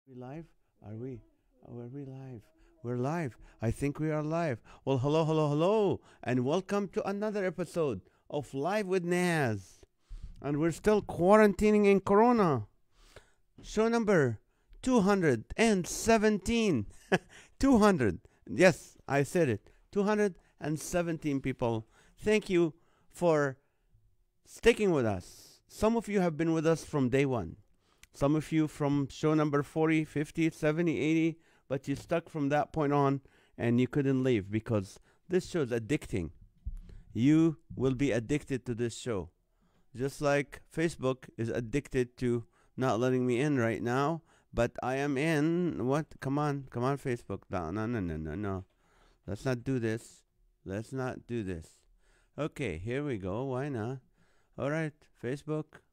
We live? Are we? Oh, are we live? We're live. I think we are live. Well, hello, hello, hello, and welcome to another episode of Live with NAZ. And we're still quarantining in Corona. Show number 217. 200. Yes, I said it. 217 people. Thank you for sticking with us. Some of you have been with us from day one. Some of you from show number 40, 50, 70, 80, but you stuck from that point on and you couldn't leave because this show is addicting. You will be addicted to this show. Just like Facebook is addicted to not letting me in right now, but I am in. What? Come on, Facebook. No, no, no, no, no, no. Let's not do this. Let's not do this. Okay, here we go. Why not? All right, Facebook.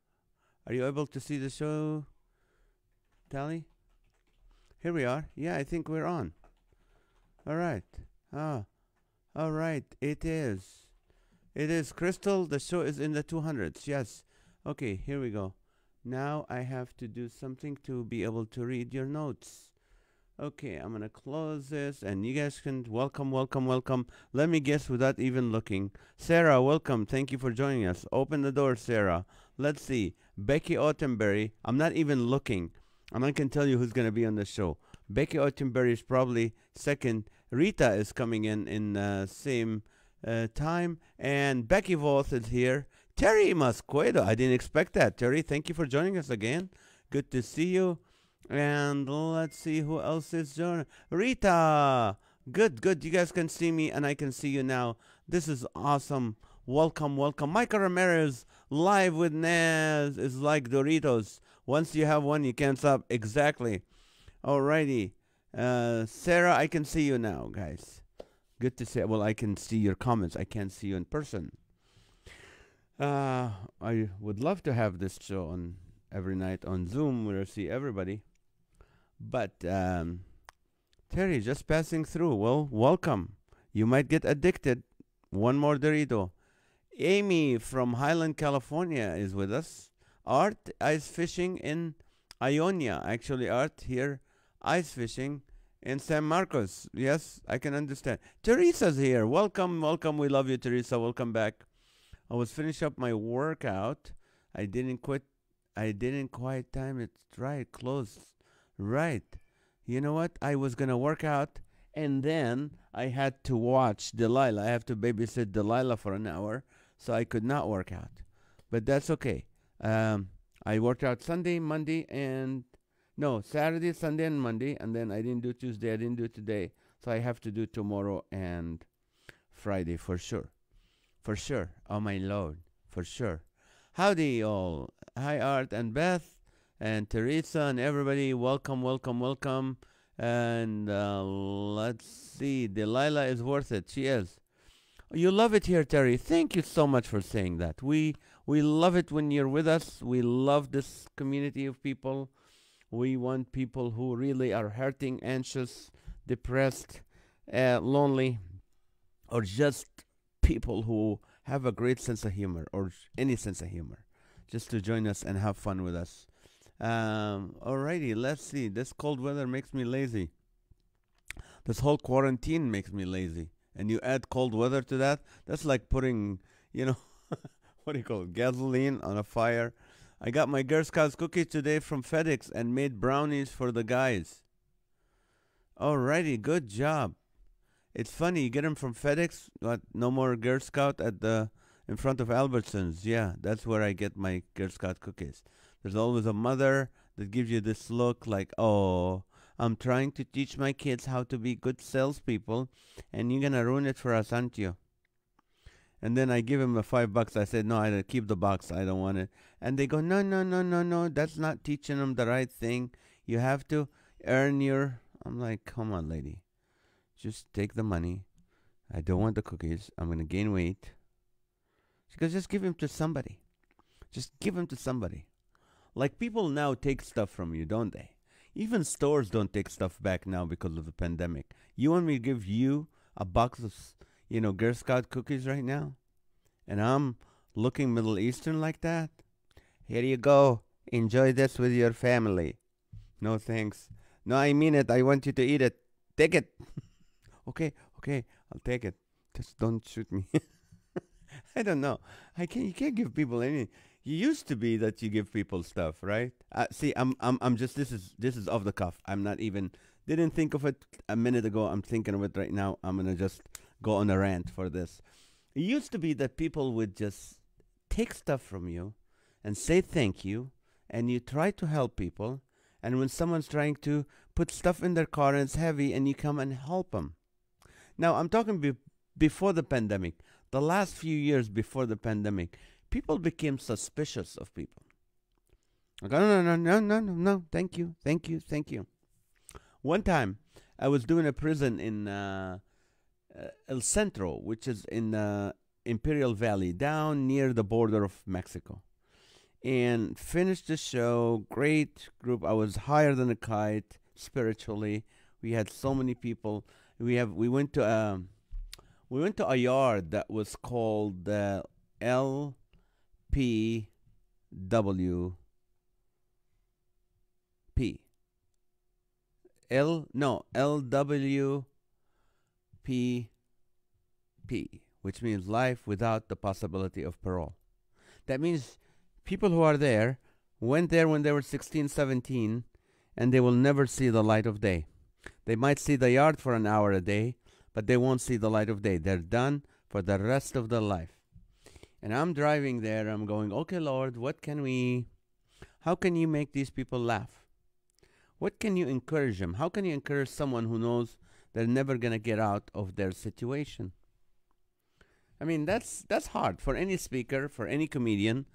Are you able to see the show tally? Here we are. Yeah, I think we're on. All right. Ah, all right. It is. It is. Crystal, the show is in the 200s. Yes. Okay, here we go. Now I have to do something to be able to read your notes. Okay, I'm going to close this and you guys can welcome. Let me guess without even looking. Sarah, welcome. Thank you for joining us. Open the door, Sarah. Let's see. Becky Autumnberry. I'm not even looking. And I can tell you who's going to be on the show. Becky Autumnberry is probably second. Rita is coming in same time. And Becky Voth is here. Terry Masquedo. I didn't expect that. Terry, thank you for joining us again. Good to see you. And let's see who else is joining. Rita. Good. You guys can see me and I can see you now. This is awesome. Welcome. Micah Ramirez, live with Naz, is like Doritos. Once you have one, you can't stop. Exactly. Alrighty. Sarah, I can see you now, guys. Good to see. Well, I can see your comments. I can't see you in person. I would love to have this show on every night on Zoom where I see everybody. But Terry, just passing through. Well, welcome. You might get addicted. One more Dorito. Amy from Highland, California is with us. Art ice fishing in Ionia. Actually, Art here ice fishing in San Marcos. Yes, I can understand. Teresa's here. Welcome. We love you, Teresa. Welcome back. I was finishing up my workout. I didn't quite time it right. Close. Right. You know what? I was going to work out and then I had to watch Delilah. I have to babysit Delilah for an hour, so I could not work out. But that's okay. I worked out Saturday, Sunday, and Monday, and then I didn't do Tuesday. I didn't do today, so I have to do tomorrow and Friday for sure. Oh my Lord, for sure. Howdy, all. Hi, Art and Beth and Teresa and everybody. Welcome. And let's see. Delilah is worth it. She is. You love it here, Terry. Thank you so much for saying that. We love it when you're with us. We love this community of people. We want people who really are hurting, anxious, depressed, lonely, or just people who have a great sense of humor or any sense of humor, just to join us and have fun with us. Alrighty, let's see. This cold weather makes me lazy. This whole quarantine makes me lazy. And you add cold weather to that, that's like putting, what do you call it, gasoline on a fire. I got my Girl Scouts cookies today from FedEx and made brownies for the guys. Alrighty, good job. It's funny, you get them from FedEx, what, no more Girl Scout in front of Albertsons. Yeah, that's where I get my Girl Scout cookies. There's always a mother that gives you this look like, oh, I'm trying to teach my kids how to be good salespeople, and you're going to ruin it for us, aren't you? And then I give him the $5. I said, no, I keep the box. I don't want it. And they go, no. That's not teaching them the right thing. You have to earn your... I'm like, come on, lady. Just take the money. I don't want the cookies. I'm going to gain weight. She goes, just give him to somebody. Just give him to somebody. Like people now take stuff from you, don't they? Even stores don't take stuff back now because of the pandemic. You want me to give you a box of, Girl Scout cookies right now? And I'm looking Middle Eastern like that? Here you go. Enjoy this with your family. No thanks. No, I mean it. I want you to eat it. Take it. Okay, okay, I'll take it. Just don't shoot me. I don't know. I can't. You can't give people any. You used to be that you give people stuff, right? See, I'm just. This is off the cuff. I'm not even. Didn't think of it a minute ago. I'm thinking of it right now. I'm gonna just go on a rant for this. It used to be that people would just take stuff from you and say thank you, and you try to help people. And when someone's trying to put stuff in their car and it's heavy, and you come and help them. Now, I'm talking before the pandemic. The last few years before the pandemic, people became suspicious of people. Like, no, no, no, no, no, no, no. Thank you, thank you, thank you. One time, I was doing a prison in El Centro, which is in Imperial Valley, down near the border of Mexico. And finished the show. Great group. I was higher than a kite spiritually. We had so many people. We went to a yard that was called LPWP. LWPP, which means life without the possibility of parole. That means people who are there went there when they were 16, 17, and they will never see the light of day. They might see the yard for an hour a day, but they won't see the light of day. They're done for the rest of their life. And I'm driving there. I'm going, okay, Lord, how can you make these people laugh? What can you encourage them? How can you encourage someone who knows they're never going to get out of their situation? I mean, that's hard for any speaker, for any comedian.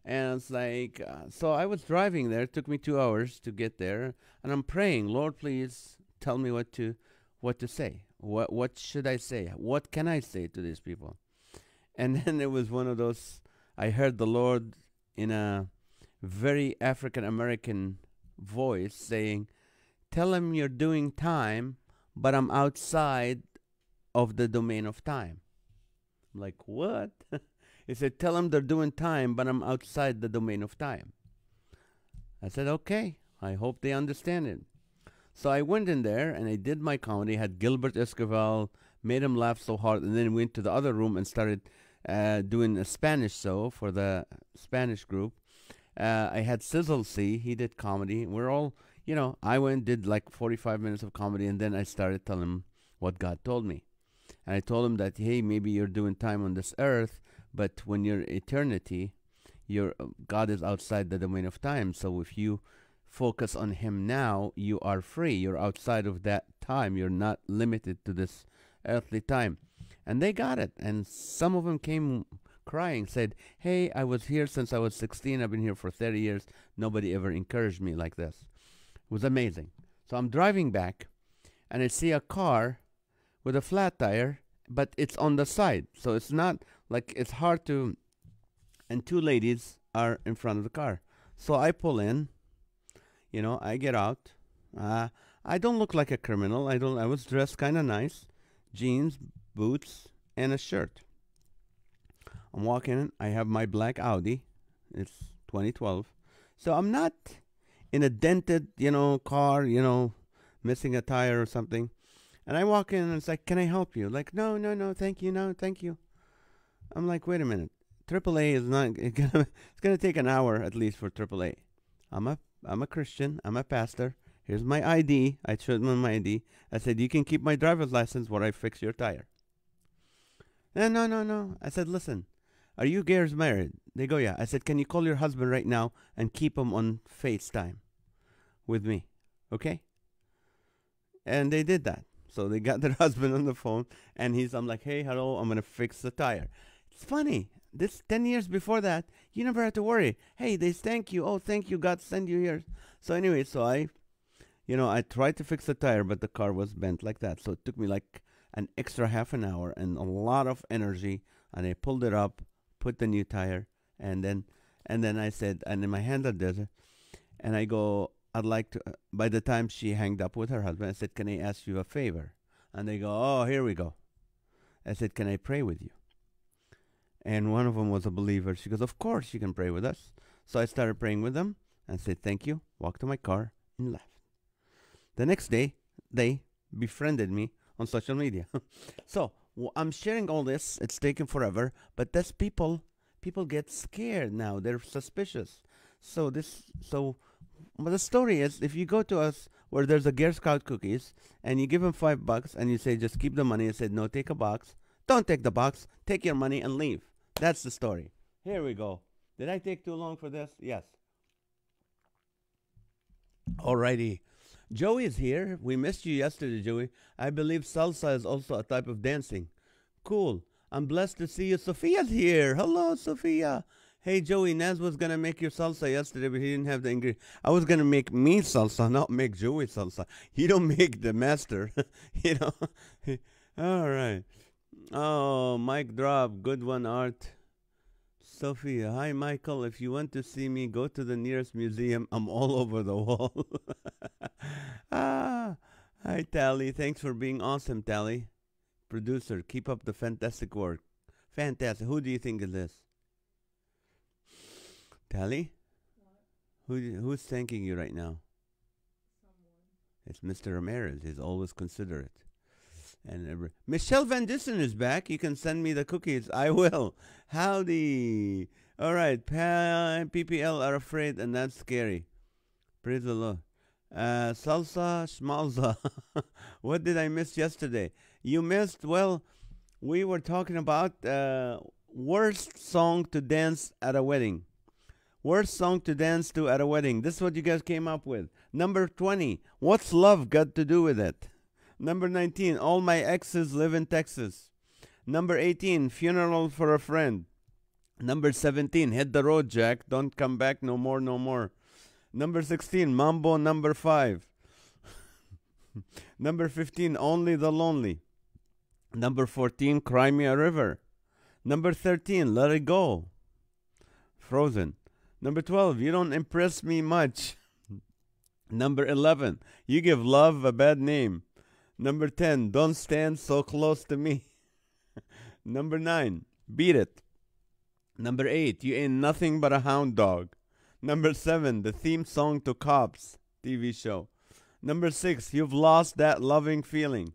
And it's like, so I was driving there. It took me 2 hours to get there. And I'm praying, Lord, please tell me what to say. What should I say? What can I say to these people? And then it was one of those, I heard the Lord in a very African American voice saying, tell them you're doing time, but I'm outside of the domain of time. I'm like, what? He said, tell them they're doing time, but I'm outside the domain of time. I said, okay, I hope they understand it. So I went in there and I did my comedy, had Gilbert Escobar, made him laugh so hard, and then went to the other room and started doing a Spanish show for the Spanish group. I had Sizzle C, he did comedy. We're all, I went did like 45 minutes of comedy, and then I started telling him what God told me. And I told him that, hey, maybe you're doing time on this earth, but when you're eternity, God is outside the domain of time. So if you focus on him now, you are free. You're outside of that time. You're not limited to this earthly time. And they got it. And some of them came crying, said, hey, I was here since I was 16. I've been here for 30 years. Nobody ever encouraged me like this. It was amazing. So I'm driving back, and I see a car with a flat tire, but it's on the side. So it's not like it's hard to, and two ladies are in front of the car. So I pull in, I get out. I don't look like a criminal. I was dressed kind of nice. Jeans, boots, and a shirt. I'm walking in. I have my black Audi. It's 2012. So I'm not in a dented, car, missing a tire or something. And I walk in and it's like, can I help you? Like, no, thank you, no, thank you. I'm like, wait a minute. AAA is not, it's gonna take an hour at least for AAA. I'm a Christian. I'm a pastor. Here's my ID. I showed them my ID. I said, you can keep my driver's license while I fix your tire. No. I said, listen, are you guys married? They go, yeah. I said, can you call your husband right now and keep him on FaceTime with me? Okay? And they did that. So they got their husband on the phone, and I'm like, hey, hello, I'm going to fix the tire. It's funny. This 10 years before that, you never had to worry. Hey, they thank you. Oh, thank you. God send you here. So anyway, I tried to fix the tire, but the car was bent like that. So it took me like an extra half an hour and a lot of energy. And I pulled it up, put the new tire, and then I said, and in my hand I did it, and I go, I'd like to, by the time she hanged up with her husband, I said, can I ask you a favor? And they go, oh, here we go. I said, can I pray with you? And one of them was a believer. She goes, of course you can pray with us. So I started praying with them and said, thank you, walked to my car and left. The next day, they befriended me on social media. So I'm sharing all this. It's taken forever, but that's people get scared now. They're suspicious. So but the story is, if you go to us where there's a Girl Scout cookies and you give them $5 and you say just keep the money, and said no, take a box. Don't take the box. Take your money and leave. That's the story. Here we go. Did I take too long for this? Yes. Alrighty. Joey is here. We missed you yesterday, Joey. I believe salsa is also a type of dancing. Cool. I'm blessed to see you. Sophia's here. Hello, Sophia. Hey, Joey, Naz was going to make your salsa yesterday, but he didn't have the ingredient. I was going to make me salsa, not make Joey salsa. You don't make the master, you know. All right. Oh, mic drop. Good one, Art. Sophia, hi, Michael. If you want to see me, go to the nearest museum. I'm all over the wall. Hi, Tally. Thanks for being awesome, Tally. Producer, keep up the fantastic work. Fantastic. Who do you think is this? Tally? Who's thanking you right now? Someone. It's Mr. Ramirez. He's always considerate. And Michelle Van Dissen is back. You can send me the cookies. I will. Howdy. All right. PPL are afraid, and that's scary. Praise the Lord. Salsa schmalza. What did I miss yesterday? You missed, well, we were talking about worst song to dance at a wedding. Worst song to dance to at a wedding. This is what you guys came up with. Number 20, what's love got to do with it? Number 19, all my exes live in Texas. Number 18, funeral for a friend. Number 17, hit the road, Jack. Don't come back no more, no more. Number 16, Mambo number 5. Number 15, Only the Lonely. Number 14, Cry Me a River. Number 13, Let It Go. Frozen. Number 12, You Don't Impress Me Much. Number 11, You Give Love a Bad Name. Number 10, Don't Stand So Close to Me. Number 9, Beat It. Number 8, You Ain't Nothing But a Hound Dog. Number 7, the theme song to Cops TV show. Number 6, You've Lost That Loving Feeling.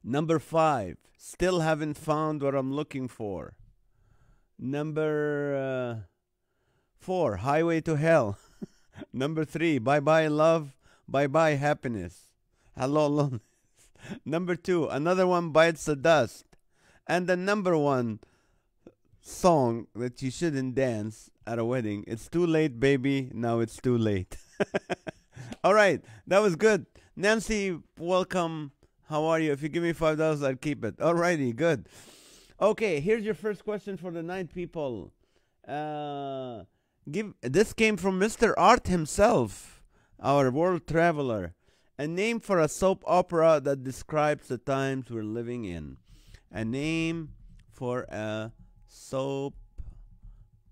Number 5, Still Haven't Found What I'm Looking For. Number 4, Highway to Hell. Number 3, Bye Bye Love, Bye Bye Happiness. Hello Loneliness. Number 2, Another One Bites the Dust. And the number 1 song that you shouldn't dance at a wedding, It's Too Late, Baby, Now It's Too Late. All right, that was good. Nancy, welcome. How are you? If you give me $5, I'll keep it. All righty, good. Okay, here's your first question for the night, people. This came from Mr. Art himself, our world traveler. A name for a soap opera that describes the times we're living in. A name for a soap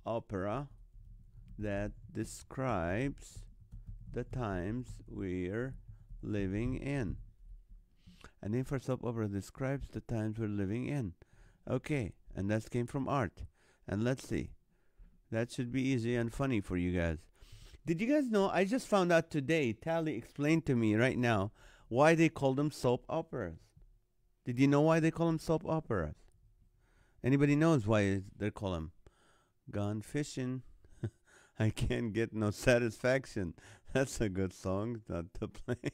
opera that describes the times we're living in. A name for a soap opera describes the times we're living in. Okay, and that came from Art. And let's see. That should be easy and funny for you guys. Did you guys know, I just found out today, Tally explained to me right now, why they call them soap operas. Did you know why they call them soap operas? Anybody knows why they call them? Gone fishing. I can't get no satisfaction. That's a good song not to play.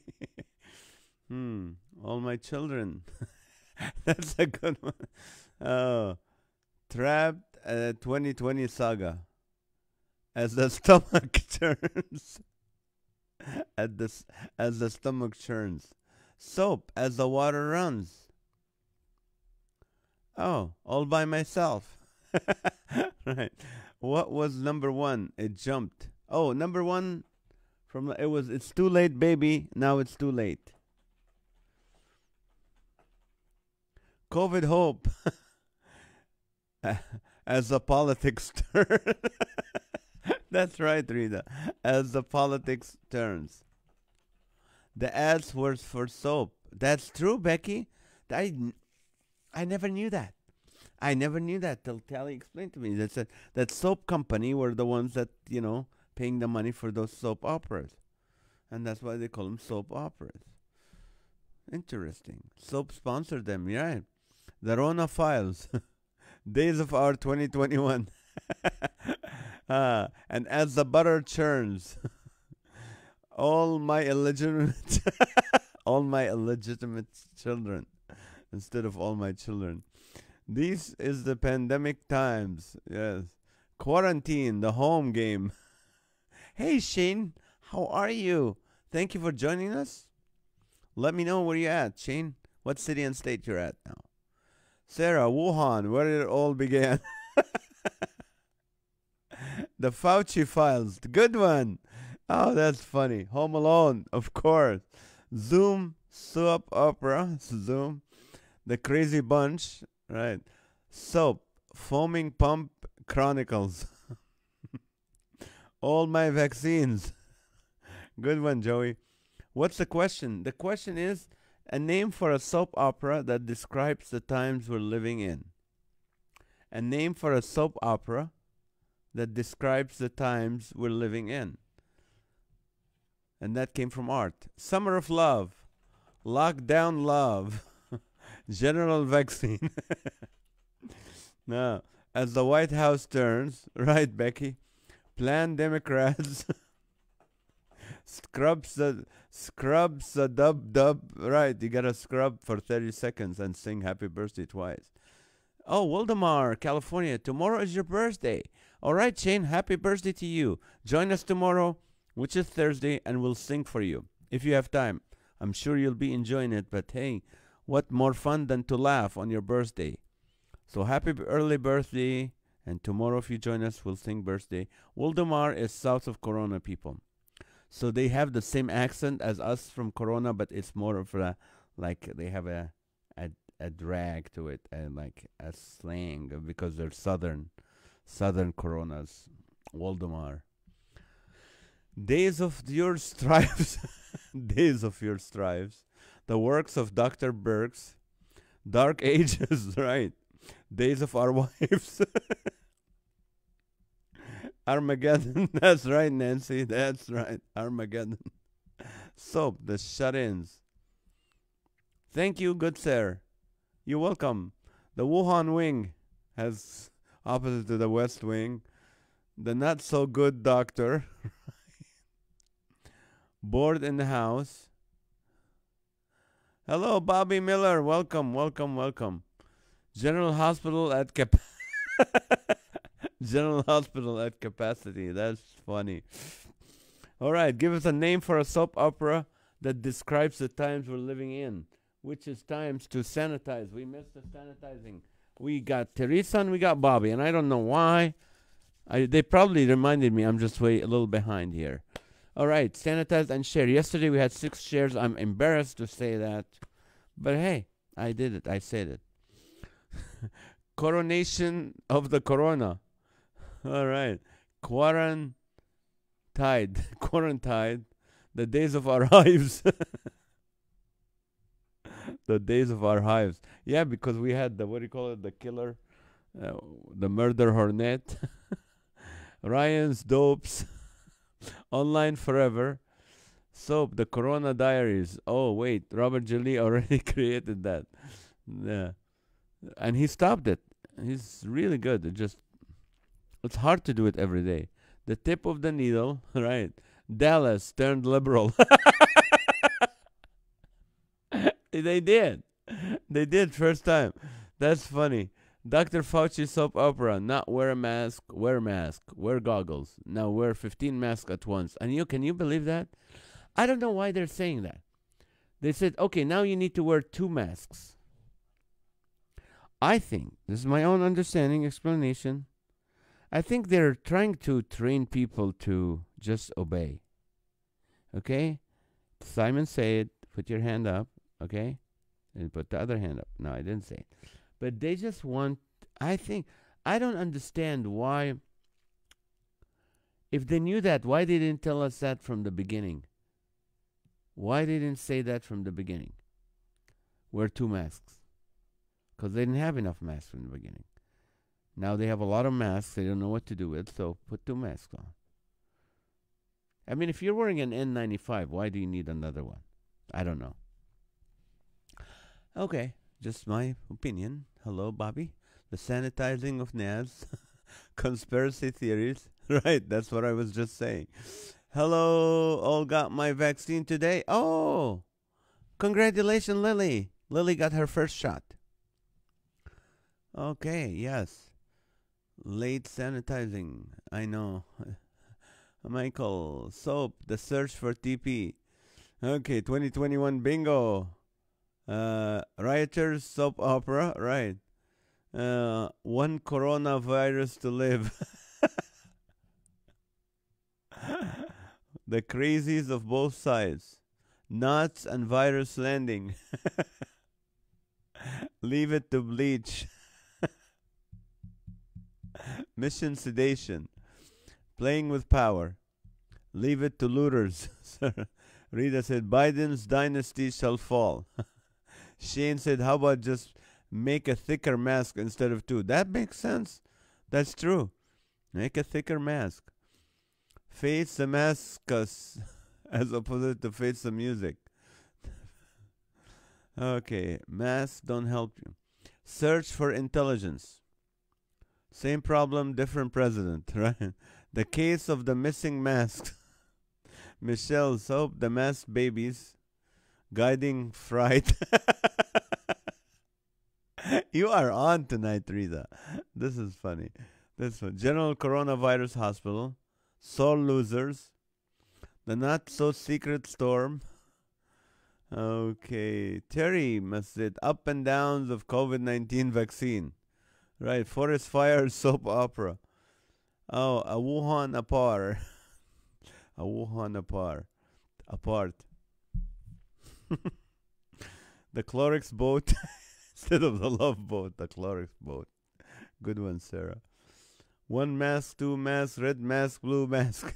All my children. That's a good one. Oh, Trapped 2020 Saga. As the stomach churns. As the stomach churns. Soap as the water runs. Oh, all by myself. Right. What was number 1? It jumped. Oh, number 1 from It's Too Late, Baby. Now It's Too Late. COVID hope. As the politics turn. That's right, Rita. As the politics turns. The ads were for soap. That's true, Becky. I never knew that. I never knew that till Tally explained to me. That said, that soap company were the ones that, paying the money for those soap operas. And that's why they call them soap operas. Interesting. Soap sponsored them, right? The Rona Files. Days of Our 2021. And as the butter churns, all my illegitimate, all my illegitimate children, instead of all my children. This is the pandemic times. Yes. Quarantine, the home game. Hey, Shane, how are you? Thank you for joining us. Let me know where you're at, Shane. What city and state you're at now. Sarah, Wuhan, where it all began. The Fauci files. Good one. Oh, that's funny. Home Alone, of course. Zoom, soap opera. Zoom. The Crazy Bunch. Right. Soap, Foaming Pump Chronicles. All my vaccines. Good one, Joey. What's the question? The question is a name for a soap opera that describes the times we're living in. A name for a soap opera that describes the times we're living in. And that came from Art. Summer of Love. Lockdown Love. General Vaccine. Now, as the White House turns, right, Becky? Planned Democrats scrubs the dub. Right, you gotta scrub for 30 seconds and sing happy birthday twice. Oh, Waldemar, California, tomorrow is your birthday. All right, Shane, happy birthday to you. Join us tomorrow, which is Thursday, and we'll sing for you if you have time. I'm sure you'll be enjoying it, but hey, what more fun than to laugh on your birthday? So happy early birthday, and tomorrow if you join us, we'll sing birthday. Waldemar is south of Corona, people. So they have the same accent as us from Corona, but it's more of a, like they have a drag to it and like a slang because they're southern Coronas. Waldemar. Days of your strives. Days of your strives. The works of Dr. Burks. Dark Ages, right. Days of our wives. Armageddon. That's right, Nancy. That's right. Armageddon. Soap, the shut-ins. Thank you, good sir. You're welcome. The Wuhan Wing has opposite to the West Wing. The not so good doctor. Bored in the house. Hello, Bobby Miller. Welcome, welcome, welcome. General Hospital at General Hospital at capacity. That's funny. All right, give us a name for a soap opera that describes the times we're living in, which is times to sanitize. We missed the sanitizing. We got Teresa and we got Bobby, and I don't know why. They probably reminded me. I'm just a little behind here. All right, sanitize and share. Yesterday we had 6 shares. I'm embarrassed to say that, but hey, I did it. I said it. Coronation of the Corona. All right. Quarantine. The days of our hives. The days of our hives. Yeah, because we had the, what do you call it, the killer, the murder hornet. Ryan's Dopes. Online Forever. Soap, the Corona Diaries. Oh, wait. Robert Jolie already created that. Yeah. And he stopped it. He's really good. It's hard to do it every day. The Tip of the Needle, right? Dallas turned liberal. They did. They did first time. That's funny. Dr. Fauci soap opera. Not wear a mask, wear goggles. Now wear 15 masks at once. And can you believe that? I don't know why they're saying that. They said, okay, now you need to wear 2 masks. I think, this is my own understanding, explanation. I think they're trying to train people to just obey. Okay? Simon said, put your hand up, okay? And put the other hand up. No, I didn't say it. But they just want, I don't understand why, if they knew that, why they didn't tell us that from the beginning? Why they didn't say that from the beginning? Wear 2 masks. Because they didn't have enough masks from the beginning. Now they have a lot of masks. They don't know what to do with, so put 2 masks on. I mean, if you're wearing an N95, why do you need another one? I don't know. Okay, just my opinion. Hello, Bobby. The sanitizing of NAZ. Conspiracy theories. Right, that's what I was just saying. Hello, all got my vaccine today. Oh, congratulations, Lily. Lily got her first shot. Okay, yes. Late sanitizing. I know. Michael, soap, the search for TP. Okay, 2021 bingo. Rioters, soap opera, right. One coronavirus to live. The crazies of both sides. Nuts and virus landing. Leave it to bleach. Mission sedation. Playing with power. Leave it to looters. Rita said, Biden's dynasty shall fall. Shane said, how about just make a thicker mask instead of two? That makes sense. That's true. Make a thicker mask. Face the maskus as opposed to face the music. Okay, masks don't help you. Search for intelligence. Same problem, different president, right? The case of the missing masks. Michelle Soap, the masked babies. Guiding fright. You are on tonight, Rita. This is funny. This one. General Coronavirus Hospital. Soul Losers. The Not So Secret Storm. Okay. Terry must sit up and downs of COVID-19 vaccine. Right. Forest fire soap opera. Oh, a Wuhan apart. A Wuhan apart. Apart. The Clorox boat instead of the love boat. The Clorox boat. Good one, Sarah. One mask, two masks, red mask, blue mask.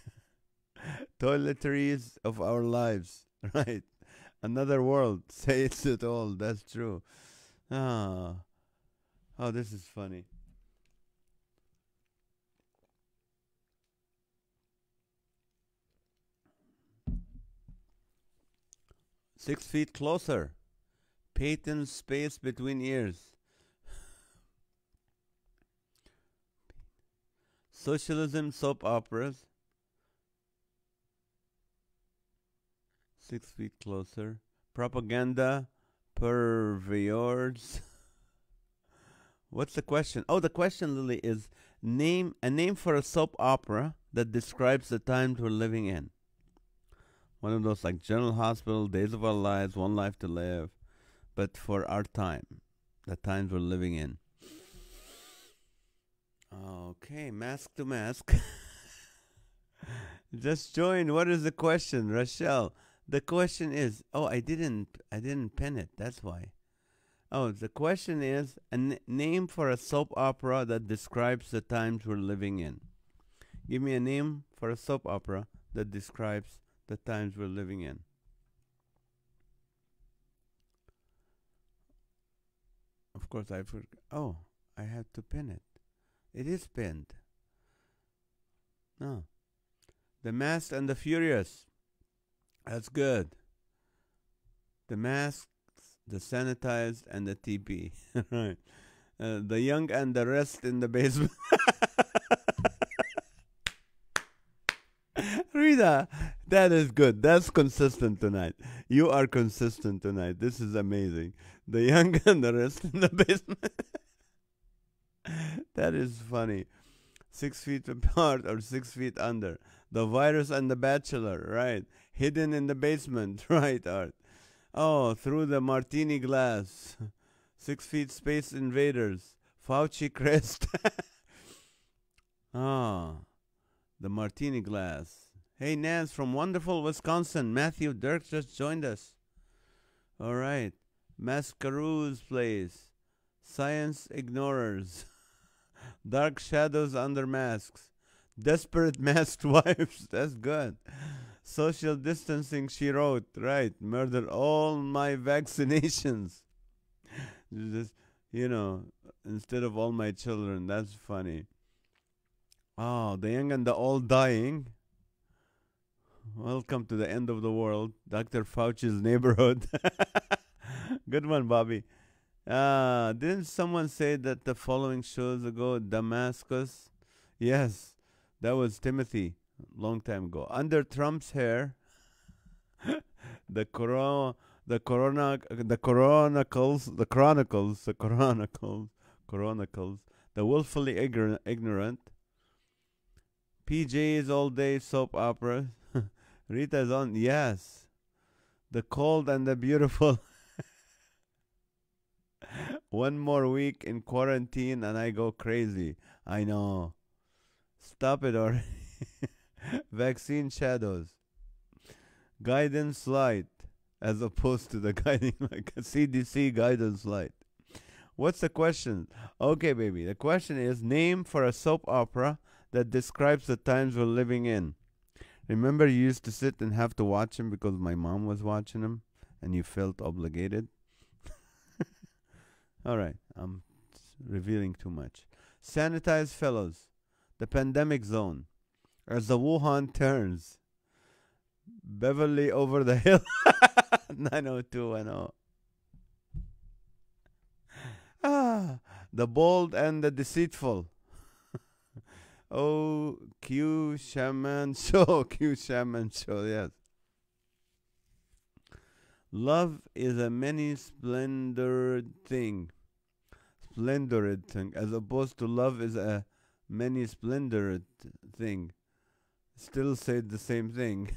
Toiletries of our lives. Right. Another world. Say it all. That's true. Ah. Oh, this is funny. Six feet closer. Patent space between ears. Socialism soap operas. 6 feet closer. Propaganda purveyors. What's the question? Oh, the question, Lily, is name a name for a soap opera that describes the times we're living in. One of those like General Hospital, Days of Our Lives, One Life to Live, but for our time, the times we're living in. Okay, mask to mask. Just join. What is the question, Rochelle? The question is, oh, I didn't pen it. That's why. Oh, the question is a name for a soap opera that describes the times we're living in. Give me a name for a soap opera that describes the times we're living in. Of course, I forgot. Oh, I had to pin it. It is pinned. No. The Masked and the Furious. That's good. The Masked, the Sanitized, and the TP. Right. The Young and the Rest in the Basement. Rita, that is good. That's consistent tonight. You are consistent tonight. This is amazing. The Young and the Rest in the Basement. That is funny. 6 feet apart or 6 feet under. The Virus and the Bachelor, right. Hidden in the basement, right, Art. Oh, Through the Martini Glass. 6 feet Space Invaders. Fauci Crest. Ah, the Martini Glass. Hey, Nance from wonderful Wisconsin. Matthew Dirk just joined us. All right. Mascaroos Place. Science Ignorers. Dark Shadows Under Masks. Desperate Masked Wives. That's good. Social Distancing, she wrote. Right. Murder all my vaccinations. Just, instead of all my children. That's funny. Oh, the young and the old dying. Welcome to the end of the world. Dr. Fauci's neighborhood. Good one, Bobby. Didn't someone say that the following shows ago, Damascus? Yes, that was Timothy, long time ago. Under Trump's hair, the corona, chronicles, the willfully ignorant, PJ's all day soap opera. Rita's on, yes. The cold and the beautiful. One more week in quarantine and I go crazy. I know. Stop it already. Vaccine shadows. Guidance light as opposed to the guiding like a CDC guidance light. What's the question? Okay, baby. The question is name for a soap opera that describes the times we're living in. Remember you used to sit and have to watch them because my mom was watching them and you felt obligated? All right, I'm revealing too much. Sanitize fellows. The pandemic zone. As the Wuhan turns. Beverly over the hill. 90210. The bold and the deceitful. Oh, Q Shaman Show. Q Shaman Show, yes. Love is a many splendored thing. Splendored thing. As opposed to love is a many splendored thing. Still said the same thing.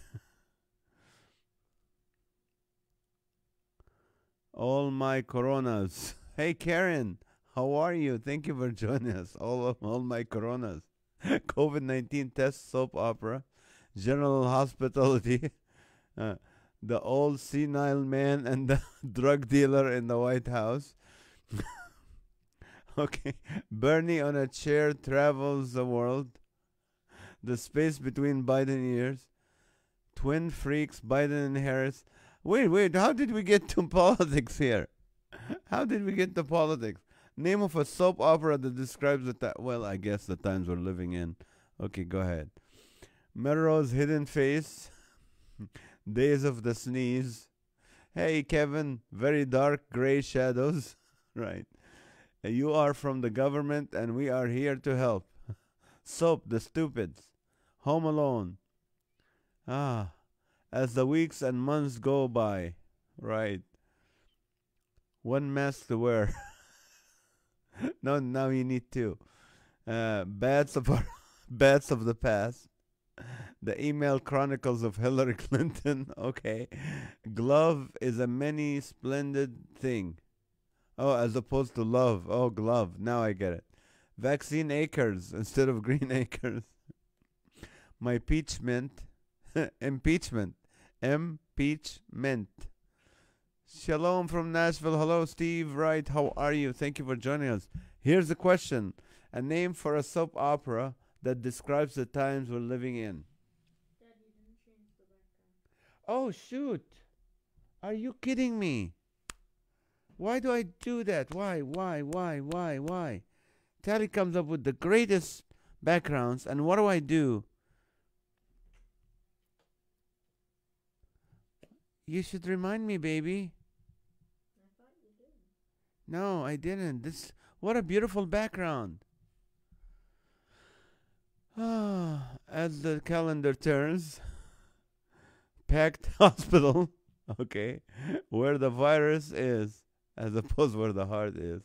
All my coronas. Hey Karen, how are you? Thank you for joining us. All my coronas. COVID-19 test soap opera. General hospitality. The old senile man and the drug dealer in the White House. Okay. Bernie on a chair travels the world. The space between Biden ears. Twin freaks, Biden and Harris. Wait, how did we get to politics here? How did we get to politics? Name of a soap opera that describes the well, I guess the times we're living in. Okay, go ahead. Melrose Hidden Face. Days of the Sneeze. Hey, Kevin. Very dark gray shadows. Right. You are from the government and we are here to help. Soap, the stupids. Home Alone. As the weeks and months go by. Right. One mask to wear. No, now you need two. Bats of the past. The email chronicles of Hillary Clinton. Okay. Glove is a many splendid thing. Oh, as opposed to love. Oh, glove. Now I get it. Vaccine acres instead of green acres. My impeachment. Impeachment. Shalom from Nashville. Hello, Steve. Right. How are you? Thank you for joining us. Here's the question. A name for a soap opera that describes the times we're living in. Daddy didn't change the background. Oh, shoot. Are you kidding me? Why do I do that? Why? Tally comes up with the greatest backgrounds, and what do? You should remind me, baby. I thought you did. No, I didn't. What a beautiful background. As the calendar turns, packed hospital, okay, where the virus is, as opposed where the heart is.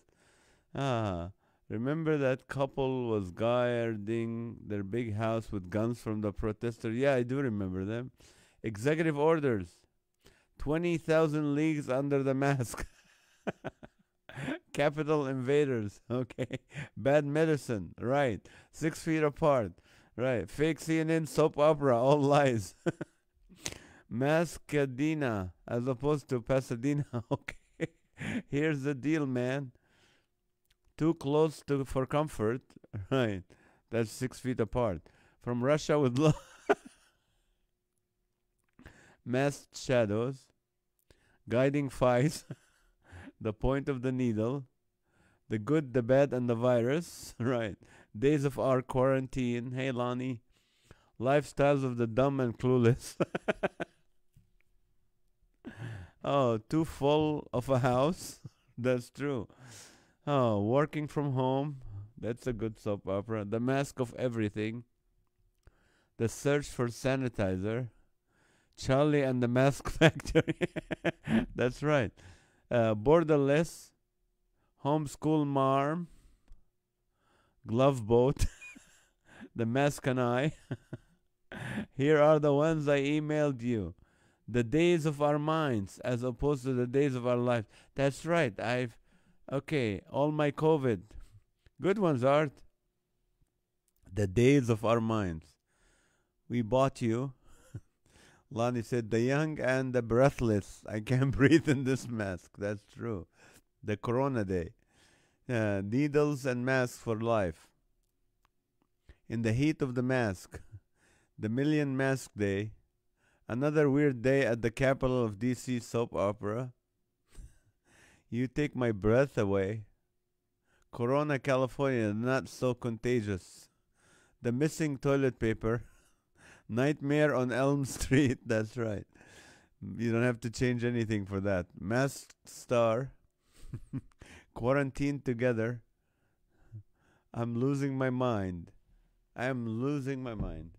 Remember that couple was guarding their big house with guns from the protesters? Yeah, I do remember them. Executive orders. 20,000 leagues under the mask. Capital invaders. Okay. Bad medicine. Right. 6 feet apart. Right. Fake CNN soap opera. All lies. Mascadena as opposed to Pasadena. Okay. Here's the deal, man. Too close for comfort. Right. That's 6 feet apart. From Russia with love. Masked shadows. Guiding fights. The point of the needle. The good, the bad, and the virus. Right. Days of our quarantine. Hey, Lonnie. Lifestyles of the dumb and clueless. Oh, too full of a house. That's true. Oh, working from home. That's a good soap opera. The Mask of Everything. The Search for Sanitizer. Charlie and the Mask Factory. That's right. Borderless. Homeschool Marm. Glove Boat. The Mask and I. Here are the ones I emailed you. The Days of Our Minds as opposed to the Days of Our Lives. That's right. Okay, all my COVID. Good ones, Art. The Days of Our Minds. We bought you. Lonnie said, the young and the breathless. I can't breathe in this mask. That's true. The Corona Day. Needles and masks for life. In the heat of the mask. The Million Mask Day. Another weird day at the capital of DC soap opera. You take my breath away. Corona, California, not so contagious. The missing toilet paper. Nightmare on Elm Street. That's right. You don't have to change anything for that. Masked Star. Quarantined Together. I'm losing my mind. I am losing my mind.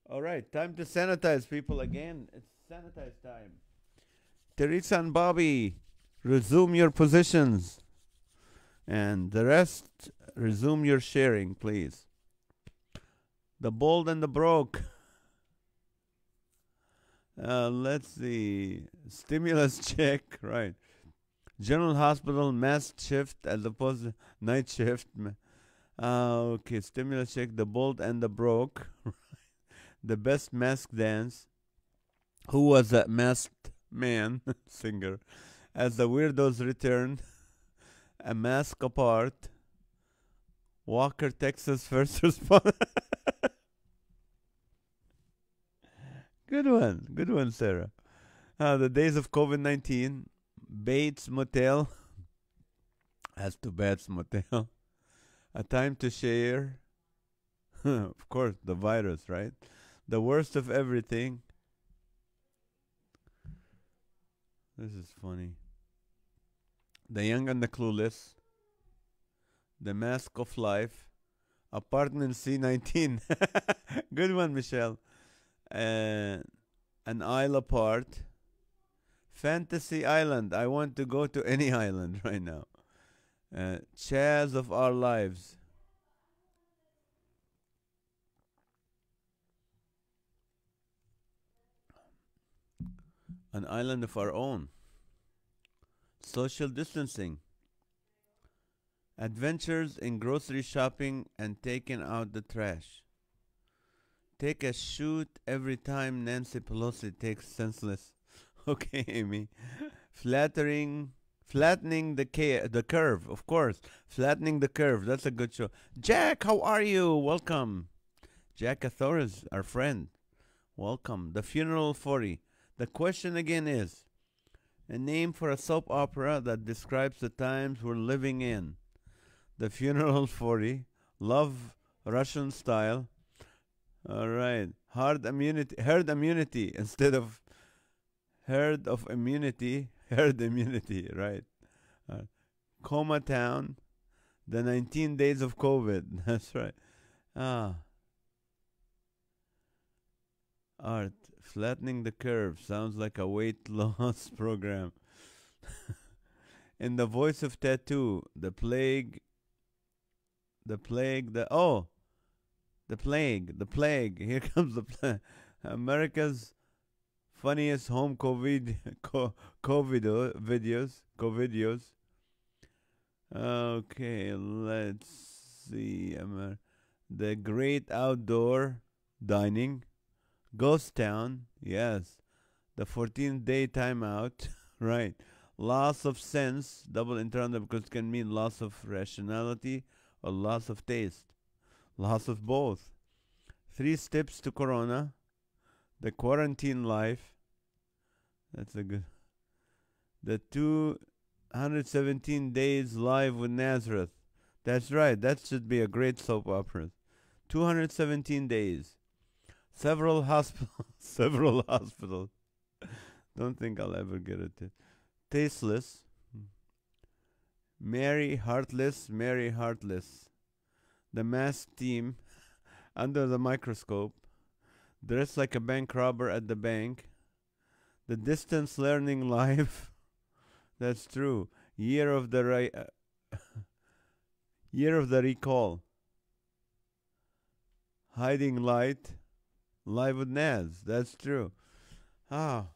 All right, time to sanitize people again. It's sanitize time. Teresa and Bobby, resume your positions. And the rest, resume your sharing, please. The Bold and the Broke. Let's see. Stimulus check, right. General Hospital mask shift as opposed to night shift. Okay, stimulus check. The Bold and the Broke. The Best Mask Dance. Who was that masked man singer? As the Weirdos Return. A Mask Apart. Walker, Texas First Responder. Good one. Good one, Sarah. The Days of COVID-19. Bates Motel. As to Bates Motel. A Time to Share. Of course, the virus, right? The Worst of Everything. This is funny. The Young and the Clueless. The Mask of Life. Apartment C19. Good one, Michelle. An Isle Apart. Fantasy Island. I want to go to any island right now. Chaz of Our Lives. An Island of Our Own. Social Distancing. Adventures in Grocery Shopping and Taking Out the Trash. Take a shoot every time Nancy Pelosi takes senseless. Okay, Amy. Flattening the curve, of course. Flattening the curve. That's a good show. Jack, how are you? Welcome. Jack Athor is our friend. Welcome. The Funeral 40. The question again is, a name for a soap opera that describes the times we're living in. The Funeral 40. Love Russian Style. All right. Herd immunity instead of herd of immunity. Herd immunity, right. Coma Town. The 19 Days of COVID. That's right. Art. Flattening the Curve. Sounds like a weight loss program. In the Voice of Tattoo. The Plague. The Plague. The Plague. Here comes the plague. America's funniest home COVID videos. Okay, let's see. The Great Outdoor Dining. Ghost Town, yes. The 14th Day Timeout, right. Loss of sense, double entendre because it can mean loss of rationality or loss of taste. Loss of both. 3 Steps to Corona. The Quarantine Life. That's a good. The 217 Days Live with Nazareth. That's right. That should be a great soap opera. 217 days. Several hospitals. Several hospitals. Don't think I'll ever get it. Tasteless. Mary Heartless. Mary Heartless. The masked team. Under the microscope. Dressed like a bank robber at the bank. The distance learning life. That's true. Year of the year of the recall. Hiding light. Live with NAZ. That's true. Ah,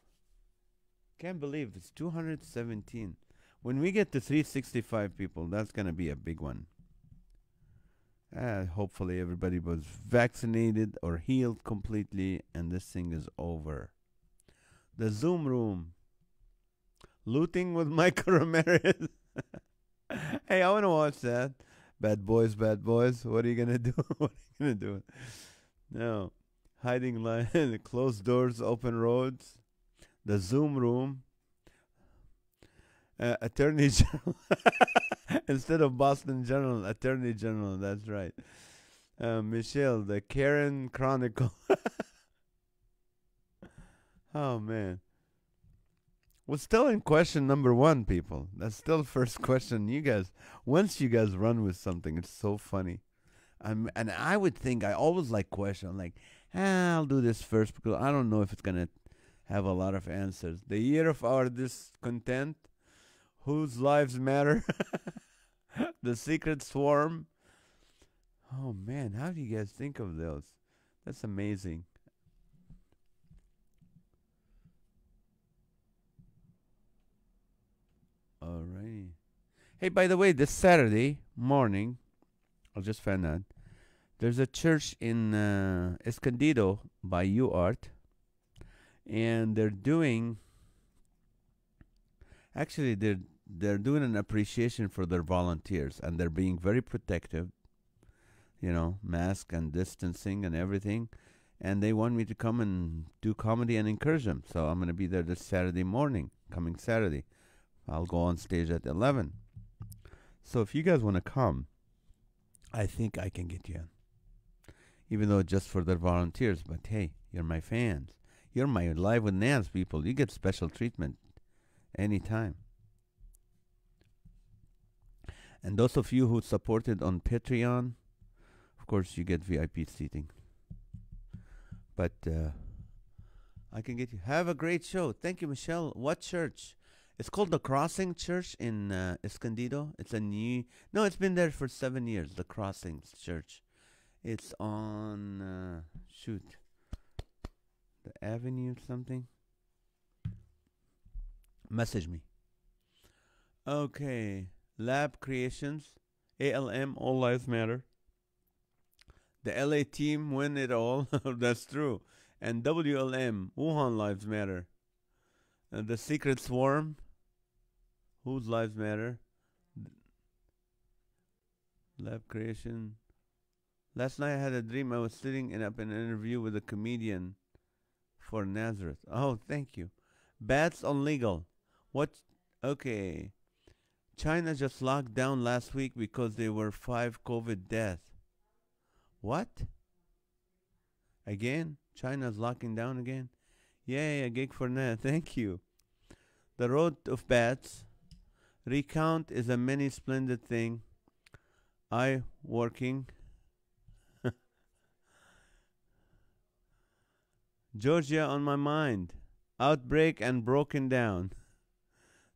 can't believe it's 217. When we get to 365 people, that's gonna be a big one. Hopefully everybody was vaccinated or healed completely, and this thing is over. The Zoom room. Looting with Michael Ramirez. Hey, I want to watch that. Bad boys, bad boys. What are you going to do? What are you going to do? No. Hiding line. Closed doors, open roads. The Zoom room. Attorney General. Instead of Boston General, Attorney General. That's right. Michelle, the Karen Chronicle. Oh, man. We're still in question number 1, people. That's still first question. You guys, once you guys run with something, it's so funny. And I would think, I always like question. I'm like, I'll do this first because I don't know if it's going to have a lot of answers. The year of our discontent. Whose lives matter? The secret swarm. Oh, man. How do you guys think of those? That's amazing. Alrighty. Hey, by the way, this Saturday morning, I'll just find out. There's a church in Escondido by UArt, and they're doing. Actually, they're doing an appreciation for their volunteers, and they're being very protective. You know, mask and distancing and everything, and they want me to come and do comedy and encourage them. So I'm going to be there this Saturday morning, coming Saturday. I'll go on stage at 11. So if you guys want to come, I think I can get you in. Even though it's just for their volunteers. But hey, you're my fans. You're my Live with NAZ people. You get special treatment anytime. And those of you who supported on Patreon, of course, you get VIP seating. But I can get you. Have a great show. Thank you, Michelle. What church? It's called the Crossing Church in Escondido. It's a new... No, it's been there for 7 years, the Crossings Church. It's on... shoot. The Avenue something? Message me. Okay. Lab Creations. ALM, All Lives Matter. The LA team win it all. That's true. And WLM, Wuhan Lives Matter. The Secret Swarm. Whose lives matter? Lab Creation. Last night I had a dream I was sitting up in an interview with a comedian for Nazareth. Oh, thank you. Bats on legal. What? Okay. China just locked down last week because there were 5 COVID deaths. What? Again? China's locking down again? Yay, a gig for Nat. Thank you. The road of bats. Recount is a many splendid thing. I working. Georgia on my mind. Outbreak and broken down.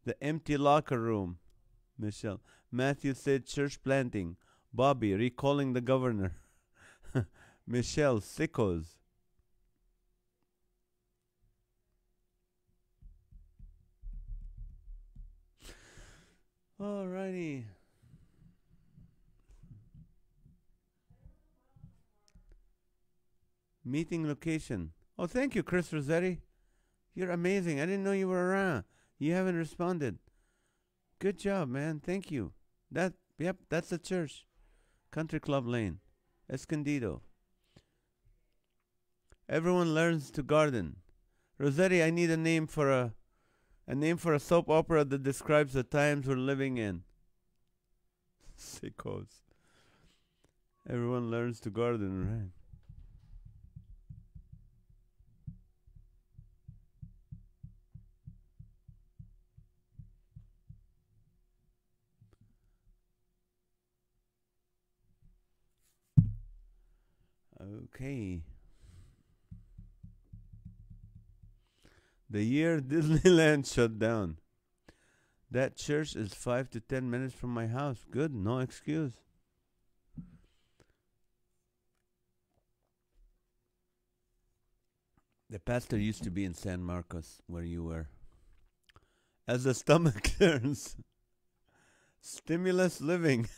The empty locker room. Michelle. Matthew said church planting. Bobby recalling the governor. Michelle, sickos. Alrighty. Meeting location. Oh, thank you, Chris Rossetti. You're amazing. I didn't know you were around. You haven't responded. Good job, man. Thank you. Yep, that's the church. Country Club Lane, Escondido. Everyone learns to garden. Rossetti, I need a name for a soap opera that describes the times we're living in. Sickos. Everyone learns to garden, right? Okay. The year Disneyland shut down. That church is 5 to 10 minutes from my house. Good, no excuse. The pastor used to be in San Marcos, where you were. As the stomach turns, stimulus living.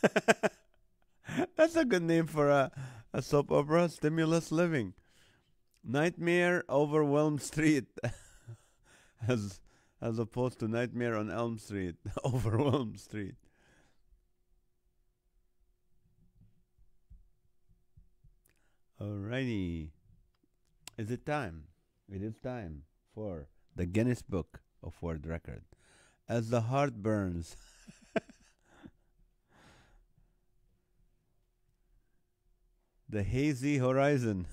That's a good name for a soap opera. Stimulus living. Nightmare Overwhelmed Street, as as opposed to Nightmare on Elm Street. Overwhelmed Street. Alrighty. Is it time? It is time for the Guinness Book of World Record. As the heart burns, the hazy horizon.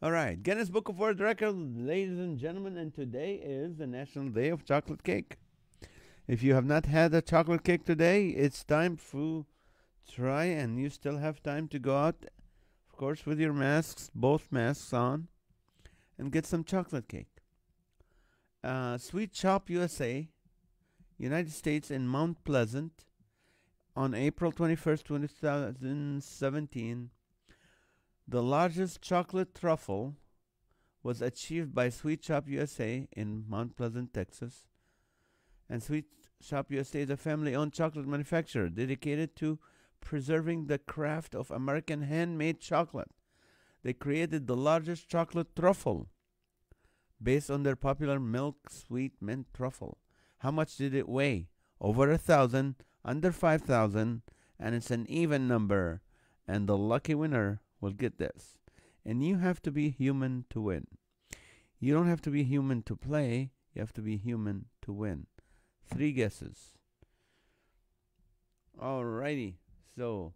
All right, Guinness Book of World Record, ladies and gentlemen, and today is the National Day of Chocolate Cake. If you have not had a chocolate cake today, it's time to try, and you still have time to go out, of course, with your masks, both masks on, and get some chocolate cake. Sweet Shop USA, United States, in Mount Pleasant, on April 21st, 2017, the largest chocolate truffle was achieved by Sweet Shop USA in Mount Pleasant, Texas. And Sweet Shop USA is a family-owned chocolate manufacturer dedicated to preserving the craft of American handmade chocolate. They created the largest chocolate truffle based on their popular milk sweet mint truffle. How much did it weigh? Over 1,000, under 5,000, and it's an even number. And the lucky winner will get this. And you have to be human to win. You don't have to be human to play. You have to be human to win. 3 guesses. Alrighty. So,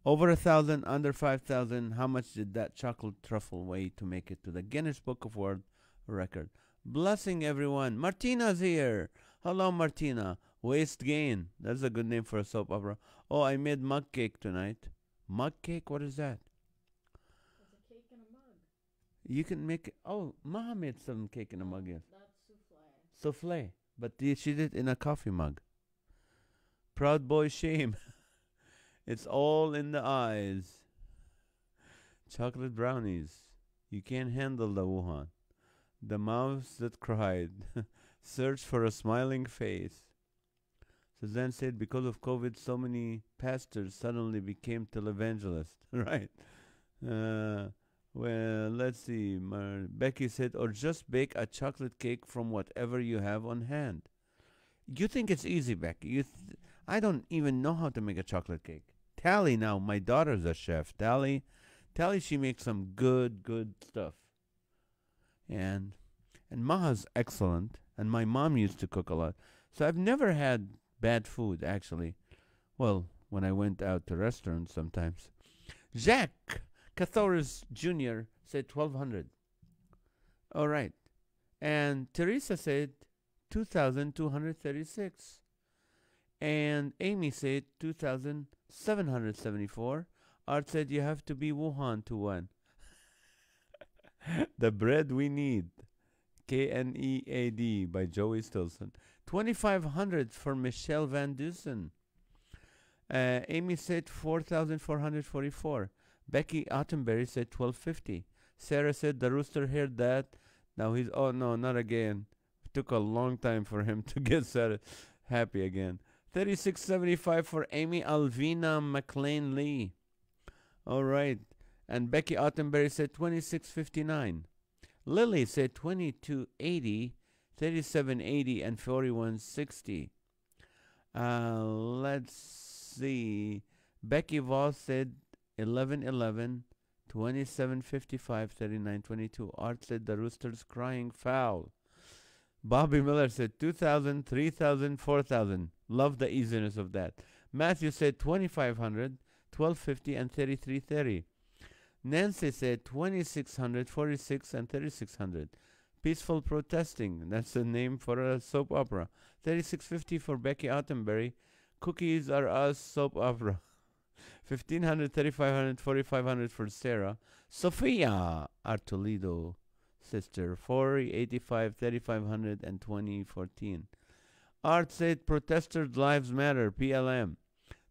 over 1,000, under 5,000. How much did that chocolate truffle weigh to make it to the Guinness Book of World Record? Blessing everyone. Martina's here. Hello, Martina. Waist Gain. That's a good name for a soap opera. Oh, I made mug cake tonight. Mug cake? What is that? It's a cake in a mug. You can make it. Oh, Maha made some cake in a mug. Yes. That's souffle. Souffle. But she did it in a coffee mug. Proud boy shame. It's all in the eyes. Chocolate brownies. You can't handle the Wuhan. The mouths that cried. Search for a smiling face. Suzanne said because of COVID, so many pastors suddenly became televangelists. Right. Well, let's see. Becky said, or just bake a chocolate cake from whatever you have on hand. You think it's easy, Becky. I don't even know how to make a chocolate cake. Tally now, my daughter's a chef. Tally, she makes some good stuff. And Maha's excellent. And my mom used to cook a lot. So I've never had bad food, actually. Well, when I went out to restaurants sometimes. Jack Cathoris Jr. said 1,200. All right. And Teresa said 2,236. And Amy said 2,774. Art said you have to be Wuhan to win. The Bread We Need. KNEAD by Joey Stilson. 2,500 for Michelle Van Dusen. Amy said 4,444. Becky Ottenberry said 1,250. Sarah said the rooster heard that. Now he's, oh no, not again. It took a long time for him to get Sarah happy again. 3,675 for Amy Alvina McLean Lee. All right. And Becky Ottenberry said 2,659. Lily said 2,280, 3,780, and 4,160. Let's see. Becky Voss said 1111, 2755, 3922. Art said the rooster's crying foul. Bobby Miller said 2,000, 3,000, 4,000. Love the easiness of that. Matthew said 2,500, 1,250, and 3,330. Nancy said 2,600, 46, and 3,600. Peaceful Protesting, that's the name for a soap opera. 3,650 for Becky Ottenberry. Cookies Are Us soap opera. 1,500, 3,500, 4,500 for Sarah. Sophia, our Toledo sister. 485, 3,500, and 2014. Art said Protesters Lives Matter, PLM.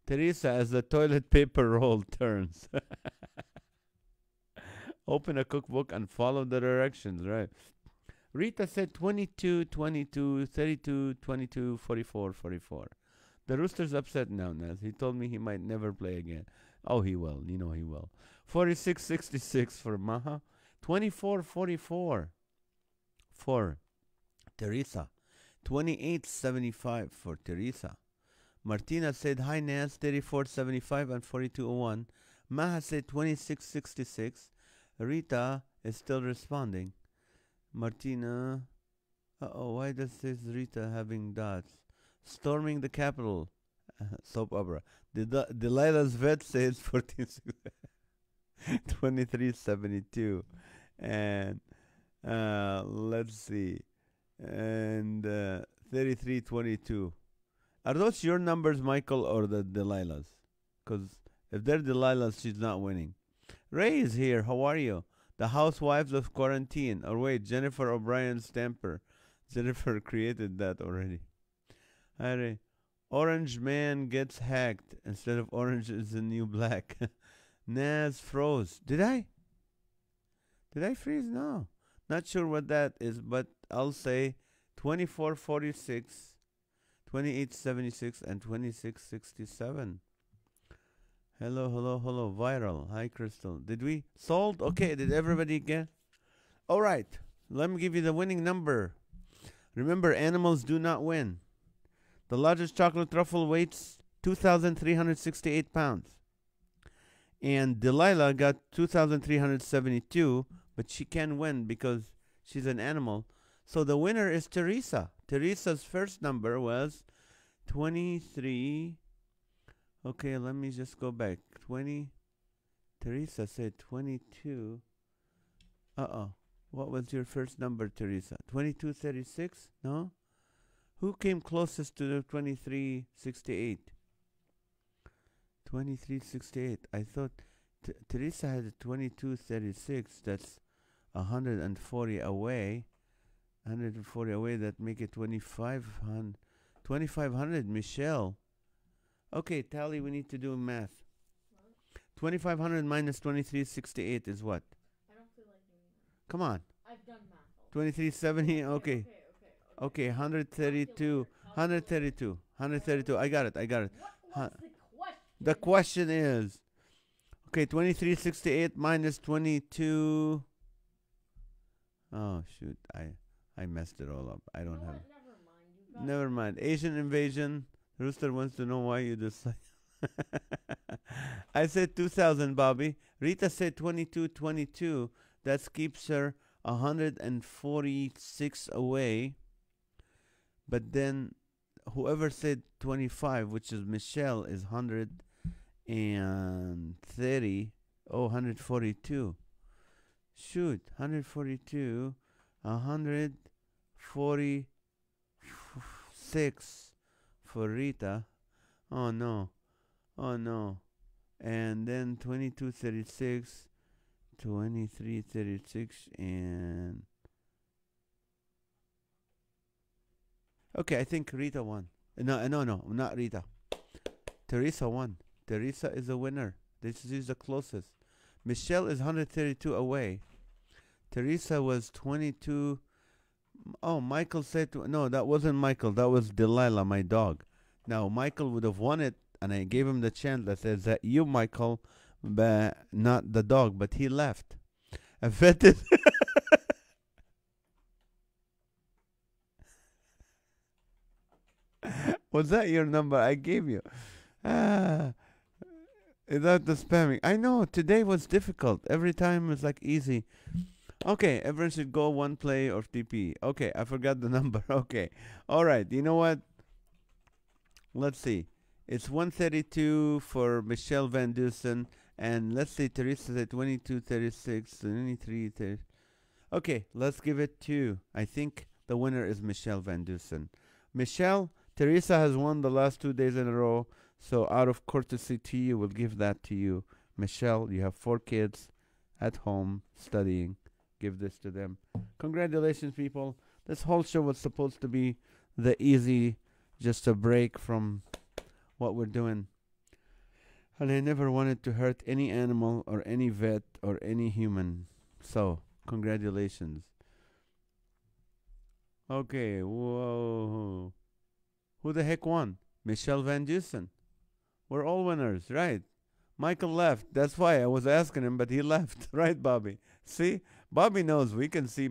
Teresa, as the toilet paper roll turns. Open a cookbook and follow the directions, right? Rita said 22, 22, 32, 22, 44, 44. The Rooster's upset now, Naz. He told me he might never play again. Oh, he will. You know he will. 46, 66 for Maha. 24, 44 for Teresa. 28, 75 for Teresa. Martina said, hi, Naz. 34, 75 and 4201. Maha said 26, 66. Rita is still responding. Martina. Why does this Rita having dots? Storming the Capitol. Soap opera. Delilah's vet says 46. 2372. And let's see. And 3322. Are those your numbers, Michael, or the Delilah's? Because if they're Delilah's, she's not winning. Ray is here. How are you? The Housewives of Quarantine. Or wait, Jennifer O'Brien Stamper. Jennifer created that already. Hi, Ray. Orange Man gets hacked. Instead of orange is the new black. Naz froze. Did I? Did I freeze? No. Not sure what that is, but I'll say 2446, 2876, and 2667. Hello, hello, hello. Viral. Hi, Crystal. Did we? Sold? Okay, did everybody get? All right. Let me give you the winning number. Remember, animals do not win. The largest chocolate truffle weighs 2,368 pounds. And Delilah got 2,372, but she can win because she's an animal. So the winner is Teresa. Teresa's first number was 23. Okay, let me just go back. 20. Teresa said 22. What was your first number, Teresa? 2236? No? Who came closest to the 2368? 2368. I thought Teresa had a 2236. That's 140 away. 140 away. That make it 2,500. 2,500, Michelle. Okay, Tally, we need to do math. What? 2,500 minus 2368 is what? I don't feel like doing that. Come on. I've done math. 2370. Okay. Okay, 132. 132. 132. I got it. What was the question? The question is, okay, 2368 minus 22. Oh, shoot. I messed it all up. I don't have it. Never mind. Asian invasion. Rooster wants to know why you decide. I said 2,000, Bobby. Rita said 2222. That keeps her 146 away. But then whoever said 25, which is Michelle, is 130. Oh, 142. Shoot, 142. 146 for Rita. Oh no. Oh no. And then 2236, 2336, and okay, I think Rita won. No, not Rita. Teresa won. Teresa is a winner. This is the closest. Michelle is 132 away. Teresa was 22. Oh, Michael said no, that wasn't Michael. That was Delilah, my dog. Now, Michael would have won it, and I gave him the chance. I said, that you, Michael, but not the dog, but he left. I vetted. Was that your number I gave you? Is that the spamming? I know, today was difficult. Every time was like easy. Okay, everyone should go one play or TP. Okay, I forgot the number. Okay. All right, you know what? Let's see. It's 132 for Michelle Van Dusen. And let's say Teresa said 22:36, 23:30. Okay, let's give it to, I think the winner is Michelle Van Dusen. Michelle, Teresa has won the last 2 days in a row. So out of courtesy to you, we'll give that to you. Michelle, you have 4 kids at home studying. Give this to them. Congratulations, people. This whole show was supposed to be the easy, just a break from what we're doing. And I never wanted to hurt any animal or any vet or any human. So, congratulations. Okay, whoa. Who the heck won? Michelle Van Dusen. We're all winners, right? Michael left. That's why I was asking him, but he left. Right, Bobby? See? Bobby knows we can see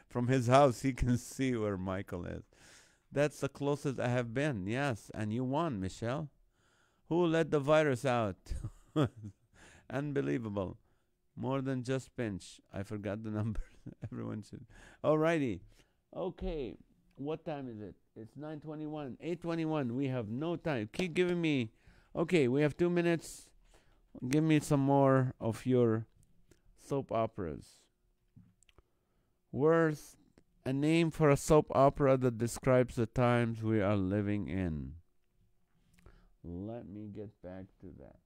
from his house, he can see where Michael is. That's the closest I have been, yes. And you won, Michelle. Who let the virus out? Unbelievable. More than just pinch. I forgot the number. Everyone should. Alrighty. Okay. What time is it? It's 9:21. 8:21. We have no time. Keep giving me. Okay, we have 2 minutes. Give me some more of your soap operas. Worth a name for a soap opera that describes the times we are living in. Let me get back to that.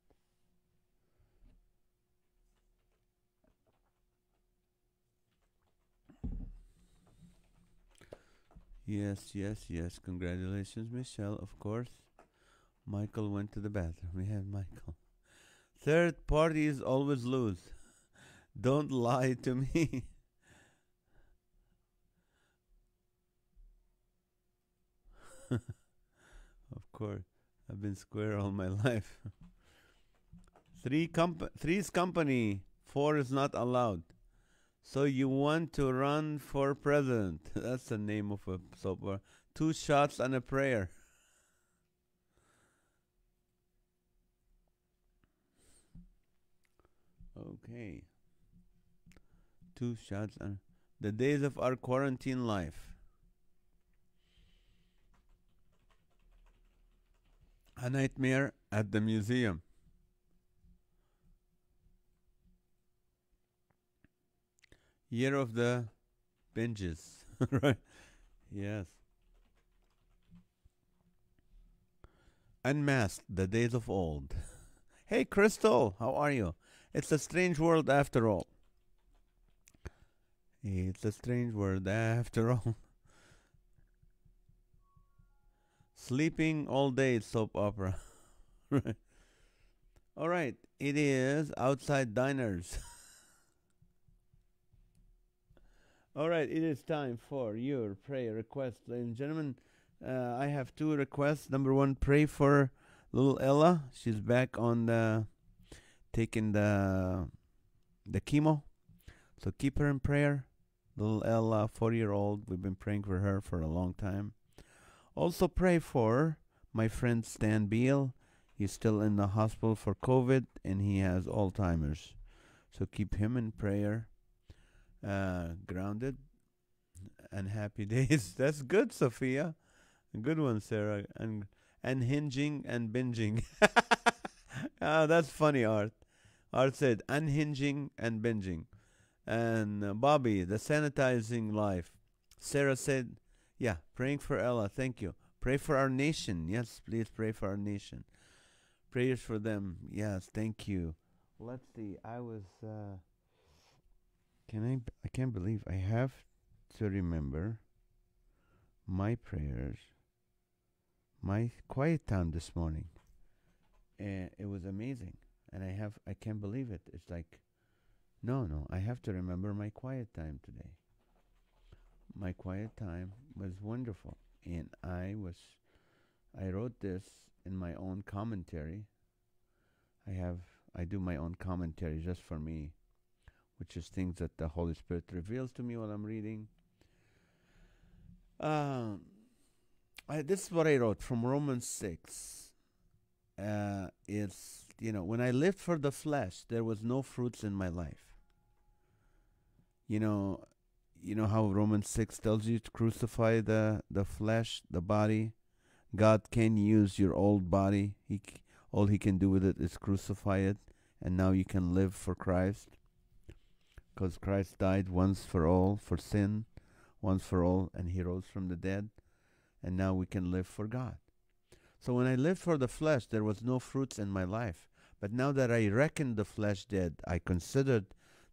Yes. Congratulations, Michelle, of course. Michael went to the bathroom. We had Michael. Third parties always lose. Don't lie to me. Of course. I've been square all my life. Three's company. 4 is not allowed. So you want to run for president. That's the name of a soap opera. 2 shots and a prayer. Okay. 2 shots and the days of our quarantine life. A nightmare at the museum. Year of the binges. Right? Yes. Unmasked, the days of old. Hey, Crystal, how are you? It's a strange world after all. It's a strange world after all. Sleeping all day soap opera. Right. All right, it is outside diners. All right, it is time for your prayer request, ladies and gentlemen. I have 2 requests. Number 1, pray for little Ella. She's back on taking the chemo. So keep her in prayer. Little Ella, 4-year-old. We've been praying for her for a long time. Also pray for my friend Stan Beal. He's still in the hospital for COVID and he has Alzheimer's. So keep him in prayer. Grounded and happy days. That's good, Sophia. Good one, Sarah. And hinging and binging. That's funny, Art. Art said unhinging and binging. And Bobby, the sanitizing life. Sarah said, yeah, praying for Ella. Thank you. Pray for our nation. Yes, please pray for our nation. Prayers for them. Yes, thank you. Let's see. I can't believe I have to remember my prayers, my quiet time this morning. It was amazing. And I can't believe it. It's like, no, I have to remember my quiet time today. My quiet time was wonderful. And I wrote this in my own commentary. I do my own commentary just for me, which is things that the Holy Spirit reveals to me while I'm reading. This is what I wrote from Romans 6. It's, when I lived for the flesh, there was no fruits in my life. You know how Romans 6 tells you to crucify the flesh, the body, God can use your old body. All he can do with it is crucify it, and now you can live for Christ, because Christ died once for all for sin, once for all, and he rose from the dead, and now we can live for God. So when I lived for the flesh, there was no fruits in my life. But now that I reckoned the flesh dead, I considered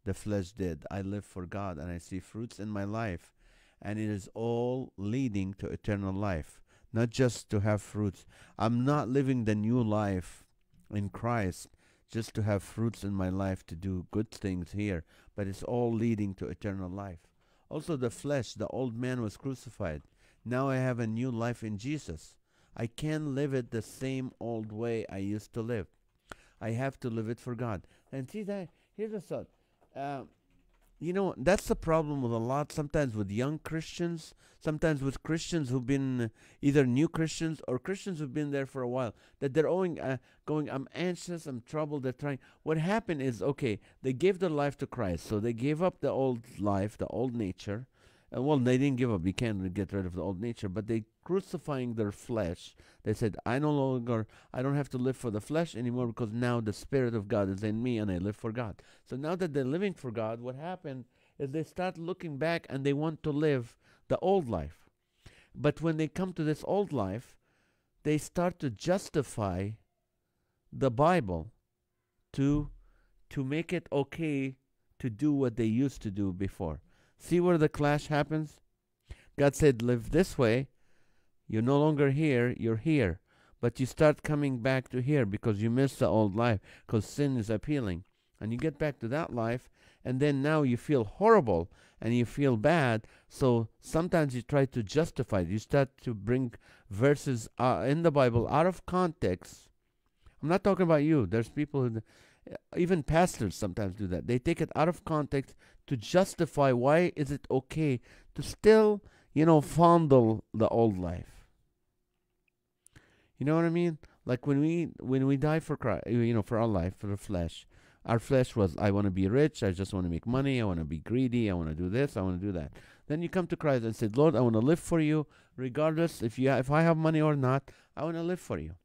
the flesh dead, I live for God, and I see fruits in my life, and it is all leading to eternal life, not just to have fruits. I'm not living the new life in Christ just to have fruits in my life to do good things here, but it's all leading to eternal life. Also, the flesh, the old man was crucified. Now I have a new life in Jesus. I can't live it the same old way I used to live. I have to live it for God. And see that, here's a thought. That's the problem with a lot, sometimes with young Christians, sometimes with Christians who've been either new Christians or Christians who've been there for a while, that they're going, I'm anxious, I'm troubled, they're trying. What happened is, okay, they gave their life to Christ, so they gave up the old life, the old nature. Well, they didn't give up. You can't get rid of the old nature, but they crucifying their flesh. They said, I don't have to live for the flesh anymore, because now the Spirit of God is in me and I live for God. So now that they're living for God, what happened is they start looking back and they want to live the old life. But when they come to this old life, they start to justify the Bible to make it okay to do what they used to do before. See where the clash happens? God said, live this way. You're no longer here, you're here. But you start coming back to here because you miss the old life, because sin is appealing. And you get back to that life, and then now you feel horrible and you feel bad. So sometimes you try to justify it. You start to bring verses in the Bible out of context. I'm not talking about you. There's people who, even pastors sometimes do that. They take it out of context to justify why is it okay to still, fondle the old life. You know what I mean? Like when we die for Christ, for our life, for the flesh. Our flesh was, I want to be rich, I just want to make money, I want to be greedy, I want to do this, I want to do that. Then you come to Christ and say, Lord, I want to live for you, regardless if I have money or not, I want to live for you.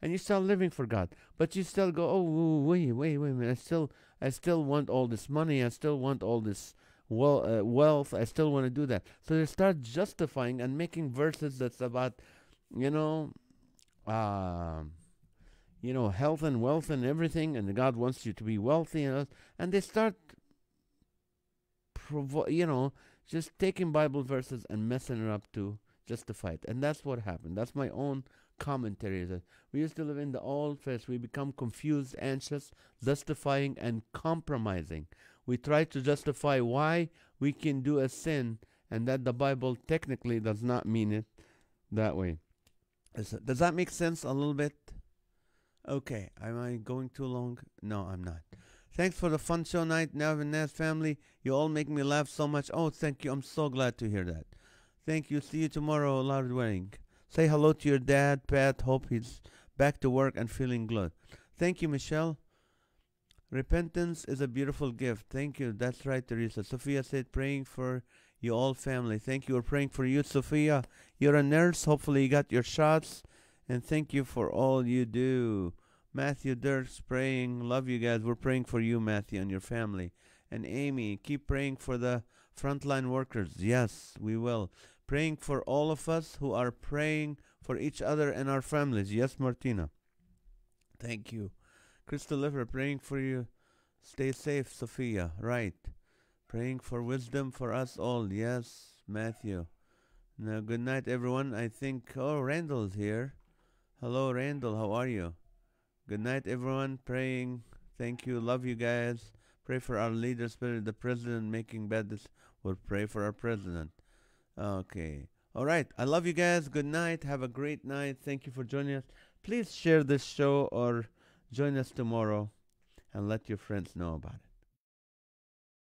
And you start living for God. But you still go, oh, wait a minute, I still want all this money, I still want all this wealth, I still want to do that. So they start justifying and making verses that's about, health and wealth and everything, and God wants you to be wealthy, and they start, just taking Bible verses and messing it up to justify it. And that's what happened. That's my own commentary. That we used to live in the old flesh. We become confused, anxious, justifying, and compromising. We try to justify why we can do a sin, and that the Bible technically does not mean it that way. Does that make sense a little bit? Okay, am I going too long? No, I'm not. Thanks for the fun show night, NAZ family. You all make me laugh so much. Oh, thank you. I'm so glad to hear that. Thank you. See you tomorrow, Loud Wedding. Say hello to your dad, Pat. Hope he's back to work and feeling good. Thank you, Michelle. Repentance is a beautiful gift. Thank you. That's right, Teresa. Sophia said, praying for you all family. Thank you. We're praying for you, Sophia. You're a nurse. Hopefully you got your shots. And thank you for all you do. Matthew Dirks praying. Love you guys. We're praying for you, Matthew, and your family. And Amy, keep praying for the frontline workers. Yes, we will. Praying for all of us who are praying for each other and our families. Yes, Martina. Thank you. Crystal Liver, praying for you. Stay safe, Sophia. Right. Praying for wisdom for us all. Yes, Matthew. Now, good night, everyone. I think, Randall's here. Hello, Randall. How are you? Good night, everyone. Praying. Thank you. Love you guys. Pray for our leader, Spirit, the president making bad decisions. We'll pray for our president. Okay. All right. I love you guys. Good night. Have a great night. Thank you for joining us. Please share this show or join us tomorrow and let your friends know about it.